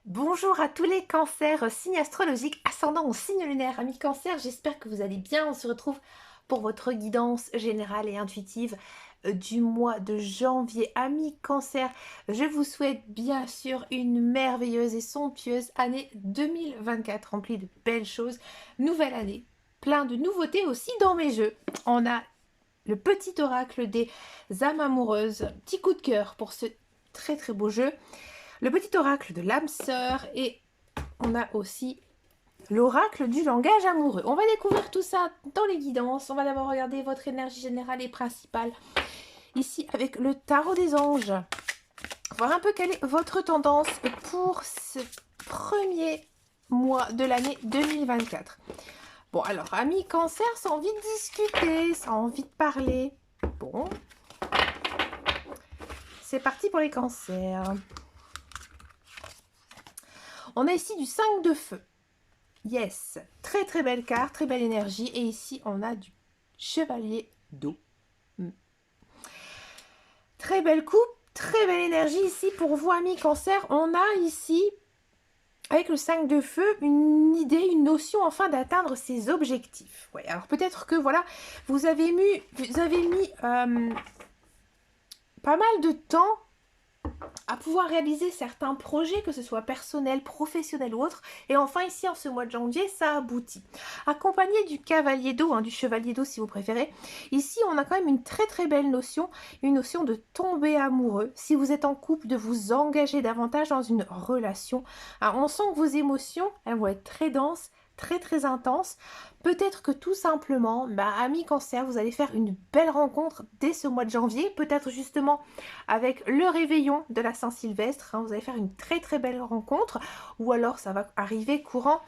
Bonjour à tous les cancers, signe astrologique, ascendant au signe lunaire. Amis cancer, j'espère que vous allez bien. On se retrouve pour votre guidance générale et intuitive du mois de janvier. Amis cancer, je vous souhaite bien sûr une merveilleuse et somptueuse année 2024, remplie de belles choses. Nouvelle année, plein de nouveautés aussi dans mes jeux. On a le petit oracle des âmes amoureuses. Petit coup de cœur pour ce très très beau jeu. Le petit oracle de l'âme sœur et on a aussi l'oracle du langage amoureux. On va découvrir tout ça dans les guidances. On va d'abord regarder votre énergie générale et principale ici avec le tarot des anges. Voir un peu quelle est votre tendance pour ce premier mois de l'année 2024. Bon, alors, amis cancer, ça a envie de discuter, ça a envie de parler. Bon. C'est parti pour les cancers. On a ici du 5 de feu. Yes, très très belle carte, très belle énergie. Et ici, on a du chevalier d'eau. Très belle coupe, très belle énergie ici pour vous, amis cancer. On a ici, avec le 5 de feu, une idée, une notion enfin d'atteindre ses objectifs. Ouais, alors peut-être que voilà, vous avez mis pas mal de temps à pouvoir réaliser certains projets, que ce soit personnel, professionnel ou autre. Et enfin, ici, en ce mois de janvier, ça aboutit. Accompagné du cavalier d'eau, du chevalier d'eau si vous préférez, ici, on a quand même une très très belle notion, une notion de tomber amoureux. Si vous êtes en couple, de vous engager davantage dans une relation. Alors, on sent que vos émotions, elles vont être très denses, très très intenses. Peut-être que tout simplement, amis cancer, vous allez faire une belle rencontre dès ce mois de janvier, peut-être justement avec le réveillon de la Saint-Sylvestre, vous allez faire une très très belle rencontre, ou alors ça va arriver courant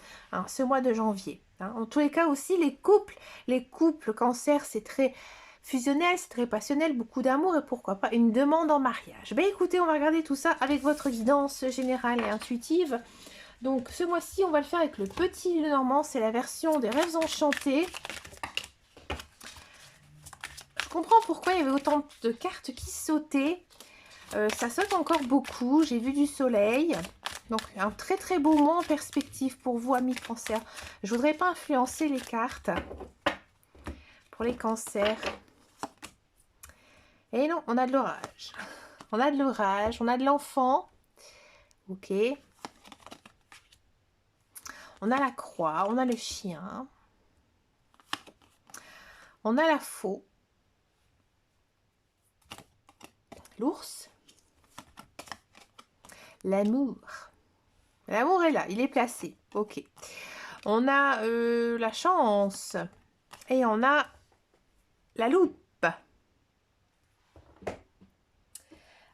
ce mois de janvier. En tous les cas aussi, les couples cancer, c'est très fusionnel, c'est très passionnel, beaucoup d'amour et pourquoi pas une demande en mariage. Écoutez, on va regarder tout ça avec votre guidance générale et intuitive. Donc ce mois-ci, on va le faire avec le petit Lenormand, c'est la version des rêves enchantés. Je comprends pourquoi il y avait autant de cartes qui sautaient. Ça saute encore beaucoup, j'ai vu du soleil. Donc un très très beau mois en perspective pour vous, amis cancer. Je voudrais pas influencer les cartes pour les cancers. Et non, on a de l'orage. On a de l'orage, on a de l'enfant. Ok. On a la croix, on a le chien. On a la faux. L'ours. L'amour. L'amour est là, il est placé. Ok. On a la chance. Et on a la loupe.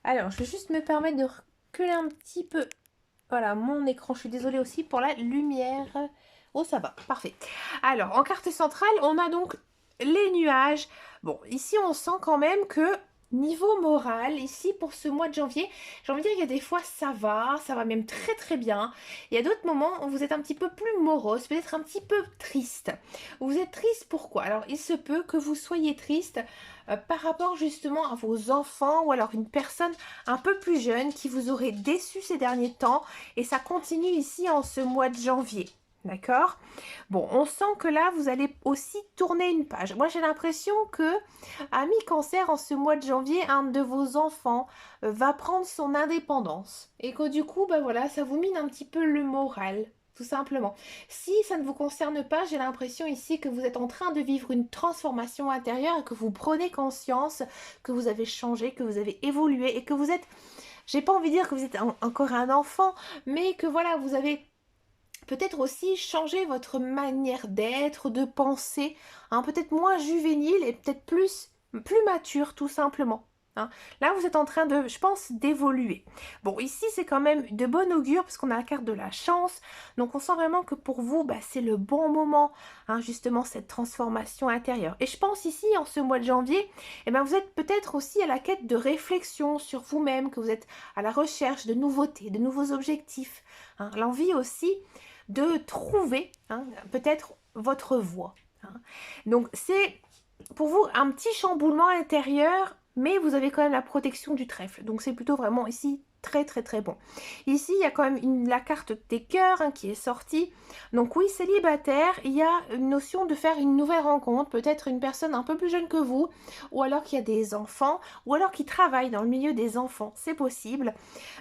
Alors, je vais juste me permettre de reculer un petit peu. Voilà, mon écran. Je suis désolée aussi pour la lumière. Oh, ça va. Parfait. Alors, en carte centrale, on a donc les nuages. Bon, ici, on sent quand même que niveau moral, ici, pour ce mois de janvier, j'ai envie de dire qu'il y a des fois, ça va même très très bien. Il y a d'autres moments où vous êtes un petit peu plus morose, peut-être un petit peu triste. Vous êtes triste pourquoi? Alors, il se peut que vous soyez triste par rapport justement à vos enfants ou alors une personne un peu plus jeune qui vous aurait déçu ces derniers temps et ça continue ici en ce mois de janvier. D'accord? Bon, on sent que là, vous allez aussi tourner une page. Moi, j'ai l'impression que, ami cancer, en ce mois de janvier, un de vos enfants va prendre son indépendance. Et que du coup, voilà, ça vous mine un petit peu le moral, tout simplement. Si ça ne vous concerne pas, j'ai l'impression ici que vous êtes en train de vivre une transformation intérieure et que vous prenez conscience que vous avez changé, que vous avez évolué et que vous êtes, j'ai pas envie de dire que vous êtes encore un enfant, mais que voilà, vous avez peut-être aussi changer votre manière d'être, de penser, peut-être moins juvénile et peut-être plus mature tout simplement. Là, vous êtes en train de, je pense, d'évoluer. Bon, ici, c'est quand même de bon augure parce qu'on a la carte de la chance. Donc, on sent vraiment que pour vous, c'est le bon moment, justement, cette transformation intérieure. Et je pense ici, en ce mois de janvier, vous êtes peut-être aussi à la quête de réflexion sur vous-même, que vous êtes à la recherche de nouveautés, de nouveaux objectifs. L'envie aussi de trouver peut-être votre voie. Donc c'est pour vous un petit chamboulement intérieur, mais vous avez quand même la protection du trèfle. Donc c'est plutôt vraiment ici très très très bon. Ici, il y a quand même la carte des cœurs hein, qui est sortie. Donc oui, célibataire, il y a une notion de faire une nouvelle rencontre, peut-être une personne un peu plus jeune que vous, ou alors qui a des enfants, ou alors qui travaille dans le milieu des enfants, c'est possible.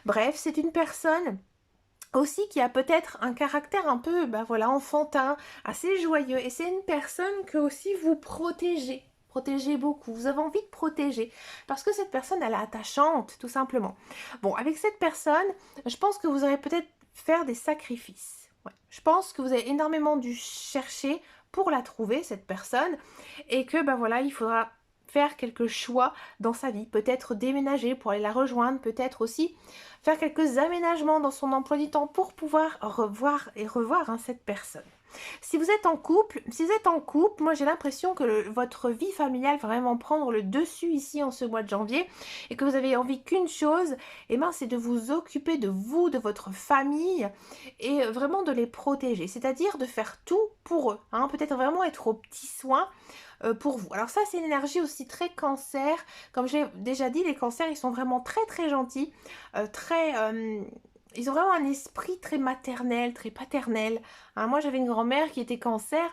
Bref, c'est une personne aussi qui a peut-être un caractère un peu, bah voilà, enfantin, assez joyeux. Et c'est une personne que aussi vous protégez. Protégez beaucoup. Vous avez envie de protéger. Parce que cette personne, elle est attachante, tout simplement. Bon, avec cette personne, je pense que vous aurez peut-être faire des sacrifices. Ouais. Je pense que vous avez énormément dû chercher pour la trouver, cette personne. Et que, bah voilà, il faudra faire quelques choix dans sa vie. Peut-être déménager pour aller la rejoindre. Peut-être aussi faire quelques aménagements dans son emploi du temps pour pouvoir revoir hein, cette personne. Si vous êtes en couple, moi j'ai l'impression que votre vie familiale va vraiment prendre le dessus ici en ce mois de janvier et que vous avez envie qu'une chose, et ben, c'est de vous occuper de vous, de votre famille et vraiment de les protéger, c'est-à-dire de faire tout pour eux, hein, peut-être vraiment être aux petits soins pour vous. Alors ça, c'est une énergie aussi très cancer. Comme j'ai déjà dit, les cancers, ils sont vraiment très très gentils, ils ont vraiment un esprit très maternel, très paternel. Hein, moi, j'avais une grand-mère qui était cancer,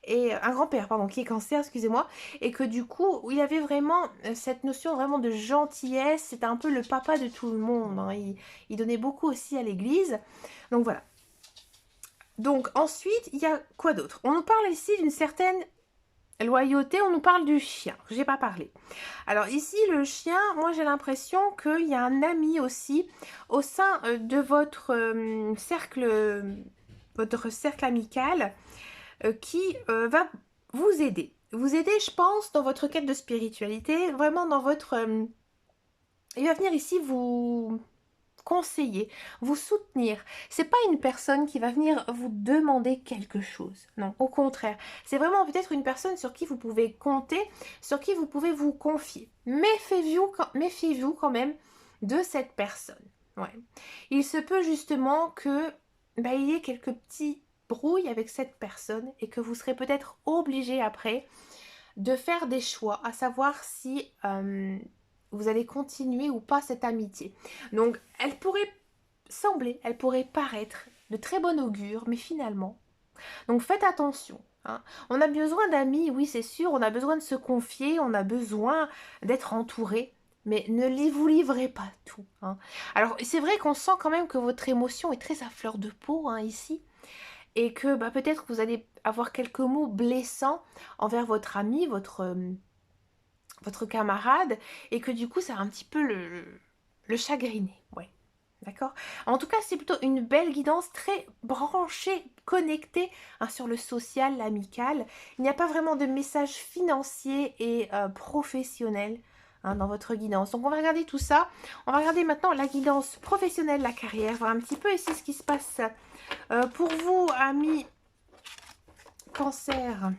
et un grand-père, pardon, qui est cancer, excusez-moi, et que du coup, il avait vraiment cette notion vraiment de gentillesse. C'était un peu le papa de tout le monde. Hein. Il donnait beaucoup aussi à l'église. Donc voilà. Donc ensuite, il y a quoi d'autre? On nous parle ici d'une certaine loyauté, on nous parle du chien, j'ai pas parlé. Alors ici, le chien, moi j'ai l'impression qu'il y a un ami aussi au sein de votre cercle amical qui va vous aider. Vous aider, je pense, dans votre quête de spiritualité, vraiment dans votre... il va venir ici vous conseiller, vous soutenir. C'est pas une personne qui va venir vous demander quelque chose. Non, au contraire. C'est vraiment peut-être une personne sur qui vous pouvez compter, sur qui vous pouvez vous confier. Méfiez-vous quand même de cette personne. Ouais. Il se peut justement que il y ait quelques petits brouilles avec cette personne et que vous serez peut-être obligé après de faire des choix, à savoir si vous allez continuer ou pas cette amitié. Donc, elle pourrait paraître de très bon augure, mais finalement. Donc, faites attention. Hein. On a besoin d'amis, oui, c'est sûr, on a besoin de se confier, on a besoin d'être entouré, mais ne vous livrez pas tout. Hein. Alors, c'est vrai qu'on sent quand même que votre émotion est très à fleur de peau, hein, ici, et que peut-être que vous allez avoir quelques mots blessants envers votre ami, votre camarade, et que du coup ça va un petit peu le chagriner, ouais, d'accord. En tout cas, c'est plutôt une belle guidance, très branchée, connectée hein, sur le social, l'amical. Il n'y a pas vraiment de message financier et professionnel hein, dans votre guidance. Donc on va regarder tout ça. On va regarder maintenant la guidance professionnelle, la carrière, voir un petit peu ici ce qui se passe pour vous, amis Cancer.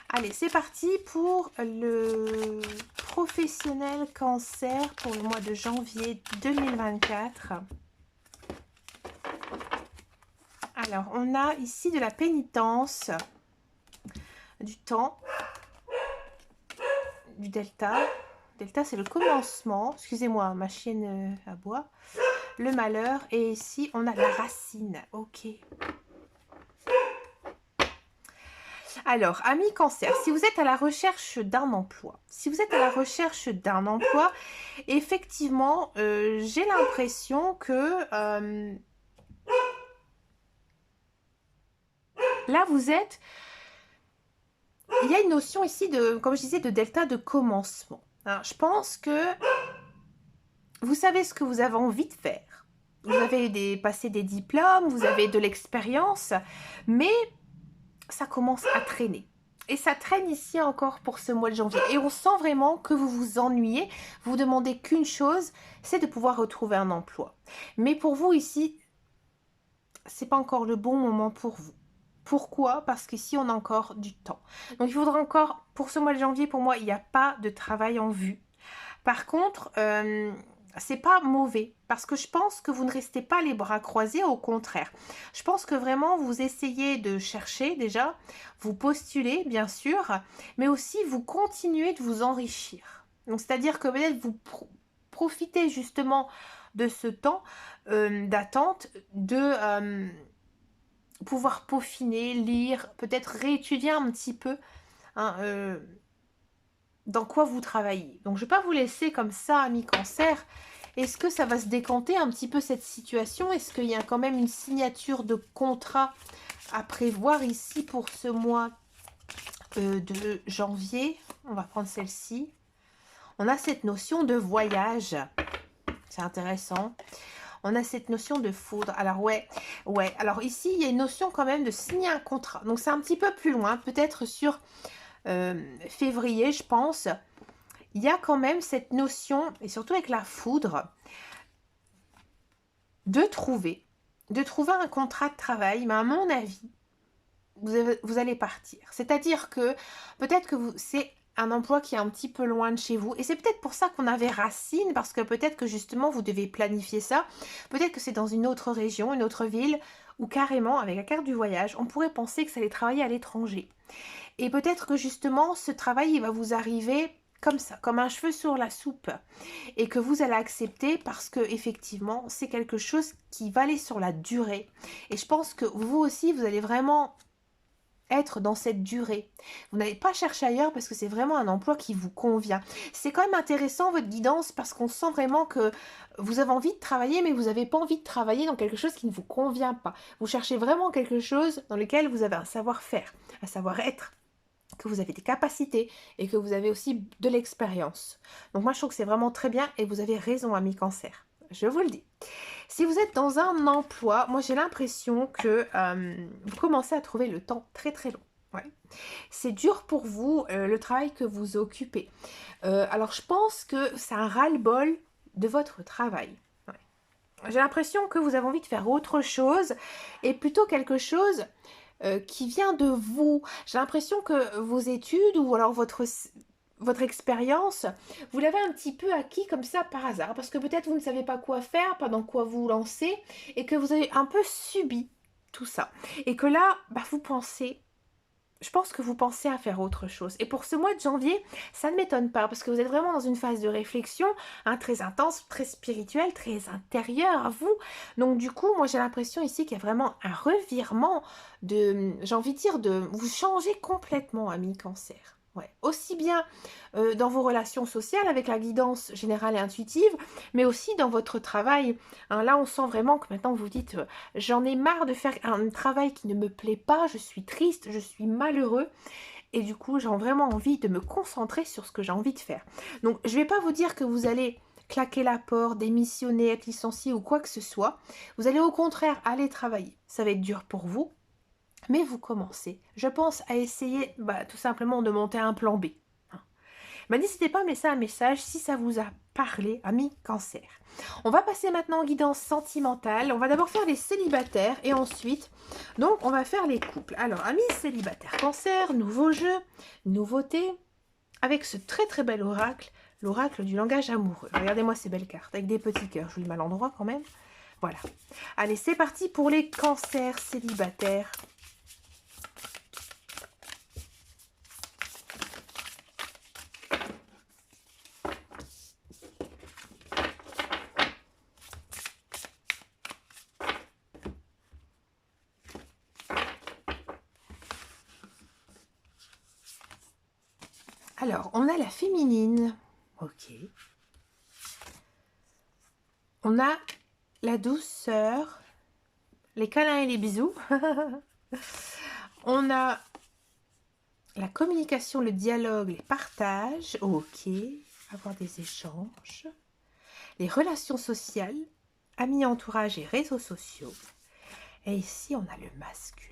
Allez, c'est parti pour le professionnel Cancer pour le mois de janvier 2024. Alors, on a ici de la pénitence, du temps, du delta. Delta, c'est le commencement. Excusez-moi, ma chienne aboie. Le malheur. Et ici, on a la racine. Ok. Alors, amis Cancer, si vous êtes à la recherche d'un emploi, effectivement, j'ai l'impression que là, il y a une notion ici de, comme je disais, de delta de commencement. Alors, je pense que vous savez ce que vous avez envie de faire. Vous avez passé des diplômes, vous avez de l'expérience, mais ça commence à traîner. Et ça traîne ici encore pour ce mois de janvier. Et on sent vraiment que vous vous ennuyez. Vous demandez qu'une chose, c'est de pouvoir retrouver un emploi. Mais pour vous ici, c'est pas encore le bon moment pour vous. Pourquoi? Parce qu'ici, on a encore du temps. Donc, il faudra encore, pour ce mois de janvier, pour moi, il n'y a pas de travail en vue. Par contre, c'est pas mauvais parce que je pense que vous ne restez pas les bras croisés, au contraire. Je pense que vraiment vous essayez de chercher déjà, vous postulez bien sûr, mais aussi vous continuez de vous enrichir. Donc, c'est-à-dire que peut-être vous profitez justement de ce temps d'attente, de pouvoir peaufiner, lire, peut-être réétudier un petit peu hein, dans quoi vous travaillez. Donc, je ne vais pas vous laisser comme ça, amis cancer. Est-ce que ça va se décanter un petit peu cette situation? Est-ce qu'il y a quand même une signature de contrat à prévoir ici pour ce mois de janvier? On va prendre celle-ci. On a cette notion de voyage. C'est intéressant. On a cette notion de foudre. Alors, ouais. Alors, ici, il y a une notion quand même de signer un contrat. Donc, c'est un petit peu plus loin. Peut-être sur février, je pense. Il y a quand même cette notion, et surtout avec la foudre, de trouver un contrat de travail. Mais à mon avis, vous allez partir. C'est-à-dire que peut-être que c'est un emploi qui est un petit peu loin de chez vous. Et c'est peut-être pour ça qu'on avait Racine, parce que peut-être que justement, vous devez planifier ça. Peut-être que c'est dans une autre région, une autre ville, ou carrément, avec la carte du voyage, on pourrait penser que ça allait travailler à l'étranger. Et peut-être que justement, ce travail, il va vous arriver comme ça, comme un cheveu sur la soupe. Et que vous allez accepter parce que effectivement, c'est quelque chose qui va aller sur la durée. Et je pense que vous aussi, vous allez vraiment être dans cette durée. Vous n'allez pas chercher ailleurs parce que c'est vraiment un emploi qui vous convient. C'est quand même intéressant votre guidance parce qu'on sent vraiment que vous avez envie de travailler mais vous n'avez pas envie de travailler dans quelque chose qui ne vous convient pas. Vous cherchez vraiment quelque chose dans lequel vous avez un savoir-faire, un savoir-être, que vous avez des capacités et que vous avez aussi de l'expérience. Donc moi je trouve que c'est vraiment très bien et vous avez raison, ami cancer. Je vous le dis. Si vous êtes dans un emploi, moi j'ai l'impression que vous commencez à trouver le temps très très long. Ouais. C'est dur pour vous, le travail que vous occupez. Alors je pense que c'est un ras-le-bol de votre travail. Ouais. J'ai l'impression que vous avez envie de faire autre chose et plutôt quelque chose qui vient de vous. J'ai l'impression que vos études ou alors votre expérience, vous l'avez un petit peu acquis comme ça par hasard, parce que peut-être vous ne savez pas quoi faire, pas dans quoi vous lancer, et que vous avez un peu subi tout ça. Et que là, vous pensez, je pense que vous pensez à faire autre chose. Et pour ce mois de janvier, ça ne m'étonne pas, parce que vous êtes vraiment dans une phase de réflexion, très intense, très spirituelle, très intérieure à vous. Donc du coup, moi j'ai l'impression ici qu'il y a vraiment un revirement de, j'ai envie de dire, de vous changer complètement, ami cancer. Ouais. Aussi bien dans vos relations sociales avec la guidance générale et intuitive, mais aussi dans votre travail. Hein, là, on sent vraiment que maintenant vous dites j'en ai marre de faire un travail qui ne me plaît pas, je suis triste, je suis malheureux. Et du coup, j'ai vraiment envie de me concentrer sur ce que j'ai envie de faire. Donc, je ne vais pas vous dire que vous allez claquer la porte, démissionner, être licencié ou quoi que ce soit. Vous allez au contraire aller travailler. Ça va être dur pour vous. Mais vous commencez, je pense, à essayer tout simplement de monter un plan B. N'hésitez pas à me laisser un message si ça vous a parlé, ami cancer. On va passer maintenant en guidance sentimentale. On va d'abord faire les célibataires et ensuite, donc, on va faire les couples. Alors, amis célibataires cancer, nouveau jeu, nouveauté, avec ce très très bel oracle, l'oracle du langage amoureux. Regardez-moi ces belles cartes, avec des petits cœurs. Je vous le mets à l'endroit quand même. Voilà. Allez, c'est parti pour les cancers célibataires. Alors, on a la féminine. Ok. On a la douceur, les câlins et les bisous. On a la communication, le dialogue, les partages. Ok. Avoir des échanges. Les relations sociales, amis, entourage et réseaux sociaux. Et ici, on a le masculin.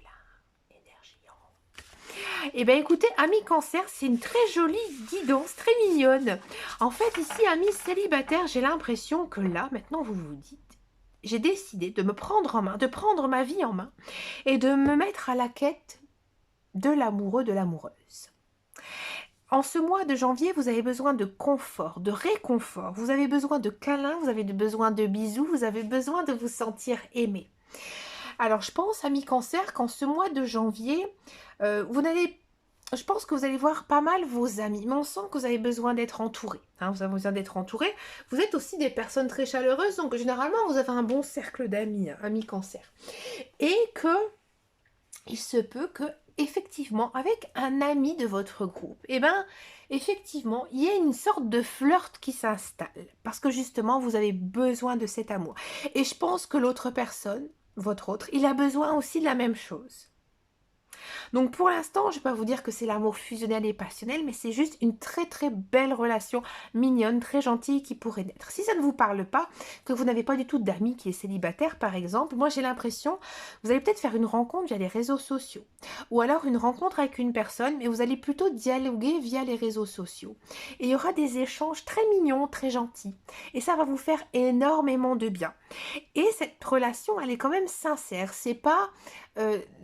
Eh bien écoutez, amis cancer, c'est une très jolie guidance, très mignonne. En fait, ici, amis célibataires, j'ai l'impression que là, maintenant, vous vous dites, j'ai décidé de me prendre en main, de prendre ma vie en main et de me mettre à la quête de l'amoureux, de l'amoureuse. En ce mois de janvier, vous avez besoin de confort, de réconfort. Vous avez besoin de câlins, vous avez besoin de bisous, vous avez besoin de vous sentir aimé. Alors, je pense, amis cancer, qu'en ce mois de janvier, vous n'allez je pense que vous allez voir pas mal vos amis, mais on sent que vous avez besoin d'être entouré. Hein, vous avez besoin d'être entouré. Vous êtes aussi des personnes très chaleureuses, donc généralement, vous avez un bon cercle d'amis, hein, amis cancer. Et que il se peut que, effectivement, avec un ami de votre groupe, eh ben, effectivement, il y a une sorte de flirt qui s'installe. Parce que justement, vous avez besoin de cet amour. Et je pense que l'autre personne, votre autre, il a besoin aussi de la même chose. Donc pour l'instant, je ne vais pas vous dire que c'est l'amour fusionnel et passionnel, mais c'est juste une très très belle relation mignonne, très gentille qui pourrait naître. Si ça ne vous parle pas, que vous n'avez pas du tout d'amis qui est célibataire par exemple, moi j'ai l'impression, vous allez peut-être faire une rencontre via les réseaux sociaux. Ou alors une rencontre avec une personne, mais vous allez plutôt dialoguer via les réseaux sociaux. Et il y aura des échanges très mignons, très gentils. Et ça va vous faire énormément de bien. Et cette relation, elle est quand même sincère. C'est pas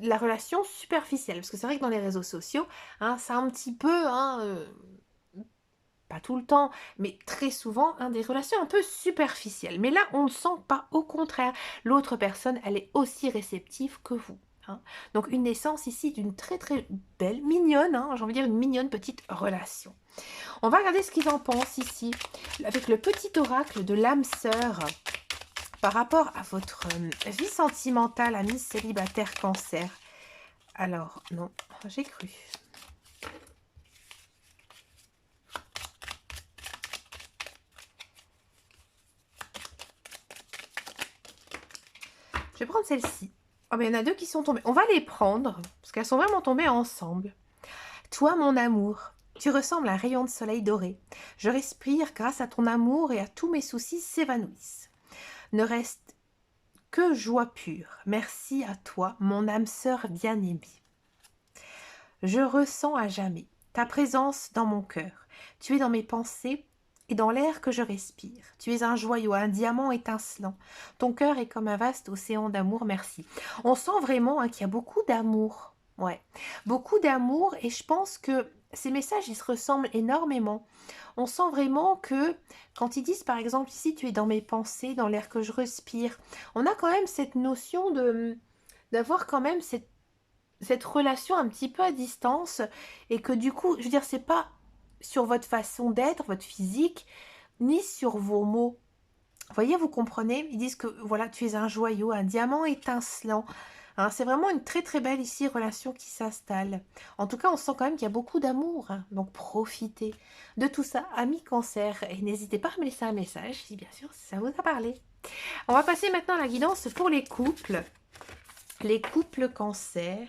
la relation superficielle. Parce que c'est vrai que dans les réseaux sociaux, hein, c'est un petit peu, hein, pas tout le temps, mais très souvent, hein, des relations un peu superficielles. Mais là, on ne sent pas. Au contraire, l'autre personne, elle est aussi réceptive que vous. Hein. Donc une naissance ici d'une très très belle, mignonne, hein, j'ai envie de dire une mignonne petite relation. On va regarder ce qu'ils en pensent ici, avec le petit oracle de l'âme sœur. Par rapport à votre vie sentimentale, amis célibataire cancer. Alors, non, j'ai cru. Je vais prendre celle-ci. Oh, mais il y en a deux qui sont tombées. On va les prendre, parce qu'elles sont vraiment tombées ensemble. Toi, mon amour, tu ressembles à un rayon de soleil doré. Je respire grâce à ton amour et à tous mes soucis s'évanouissent. Ne reste que joie pure. Merci à toi, mon âme sœur bien-aimée. Je ressens à jamais ta présence dans mon cœur. Tu es dans mes pensées et dans l'air que je respire. Tu es un joyau, un diamant étincelant. Ton cœur est comme un vaste océan d'amour, merci. On sent vraiment hein, qu'il y a beaucoup d'amour. Ouais, beaucoup d'amour et je pense que ces messages, ils se ressemblent énormément. On sent vraiment que quand ils disent par exemple ici, tu es dans mes pensées, dans l'air que je respire, on a quand même cette notion d'avoir quand même cette relation un petit peu à distance et que du coup, je veux dire, c'est pas sur votre façon d'être, votre physique, ni sur vos mots. Vous voyez, vous comprenez? Ils disent que voilà, tu es un joyau, un diamant étincelant. Hein, c'est vraiment une très très belle ici relation qui s'installe. En tout cas, on sent quand même qu'il y a beaucoup d'amour. Hein, donc profitez de tout ça, amis cancer. Et n'hésitez pas à me laisser un message si bien sûr ça vous a parlé. On va passer maintenant à la guidance pour les couples. Les couples cancer.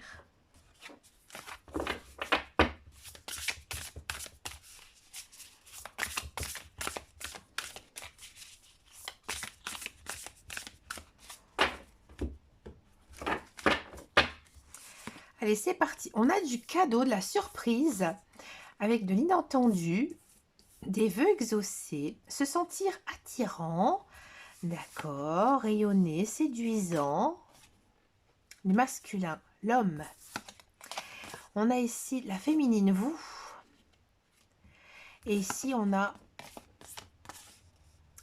Allez, c'est parti. On a du cadeau, de la surprise, avec de l'inattendu, des vœux exaucés, se sentir attirant, d'accord, rayonner, séduisant, le masculin, l'homme. On a ici la féminine, vous. Et ici, on a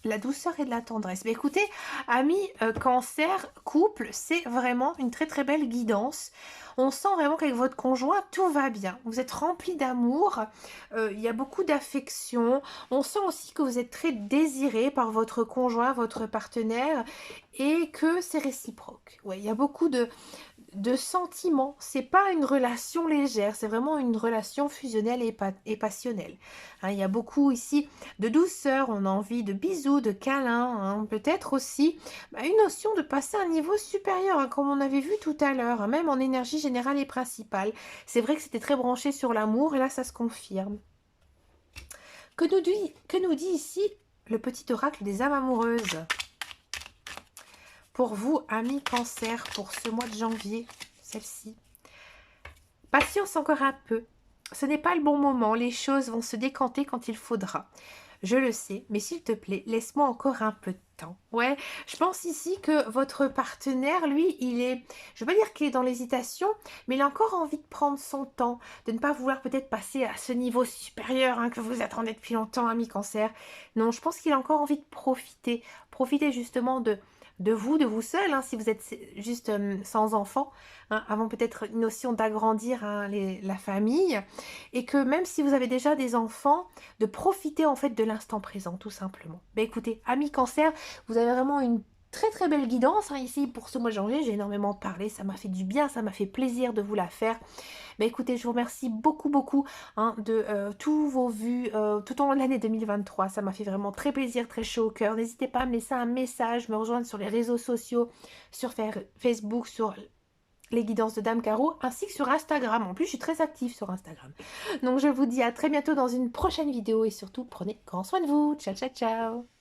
la douceur et de la tendresse. Mais écoutez, amis cancer, couple, c'est vraiment une très très belle guidance. On sent vraiment qu'avec votre conjoint, tout va bien. Vous êtes rempli d'amour, il y a beaucoup d'affection. On sent aussi que vous êtes très désiré par votre conjoint, votre partenaire, et que c'est réciproque. Ouais, il y a beaucoup de sentiments. C'est pas une relation légère, c'est vraiment une relation fusionnelle et passionnelle. Hein, il y a beaucoup ici de douceur, on a envie de bisous, de câlins, hein, peut-être aussi une notion de passer à un niveau supérieur, hein, comme on avait vu tout à l'heure, hein, même en énergie générale et principale. C'est vrai que c'était très branché sur l'amour et là ça se confirme. Que nous dit ici le petit oracle des âmes amoureuses? Pour vous, amis cancer, pour ce mois de janvier, celle-ci. Patience encore un peu. Ce n'est pas le bon moment. Les choses vont se décanter quand il faudra. Je le sais, mais s'il te plaît, laisse-moi encore un peu de temps. Ouais, je pense ici que votre partenaire, lui, il est... Je ne veux pas dire qu'il est dans l'hésitation, mais il a encore envie de prendre son temps, de ne pas vouloir peut-être passer à ce niveau supérieur hein, que vous attendez depuis longtemps, ami cancer. Non, je pense qu'il a encore envie de profiter. Profiter justement de vous seul, hein, si vous êtes juste sans enfant, hein, avant peut-être une notion d'agrandir, hein, la famille, et que même si vous avez déjà des enfants, de profiter en fait de l'instant présent, tout simplement. Ben écoutez, amis cancer, vous avez vraiment une très très belle guidance, hein, ici pour ce mois de janvier. J'ai énormément parlé, ça m'a fait du bien, ça m'a fait plaisir de vous la faire. Mais écoutez, je vous remercie beaucoup, beaucoup, hein, de tous vos vues tout au long de l'année 2023. Ça m'a fait vraiment très plaisir, très chaud au cœur. N'hésitez pas à me laisser un message, me rejoindre sur les réseaux sociaux, sur Facebook, sur les guidances de Dame Caro, ainsi que sur Instagram. En plus, je suis très active sur Instagram. Donc, je vous dis à très bientôt dans une prochaine vidéo et surtout, prenez grand soin de vous. Ciao, ciao, ciao.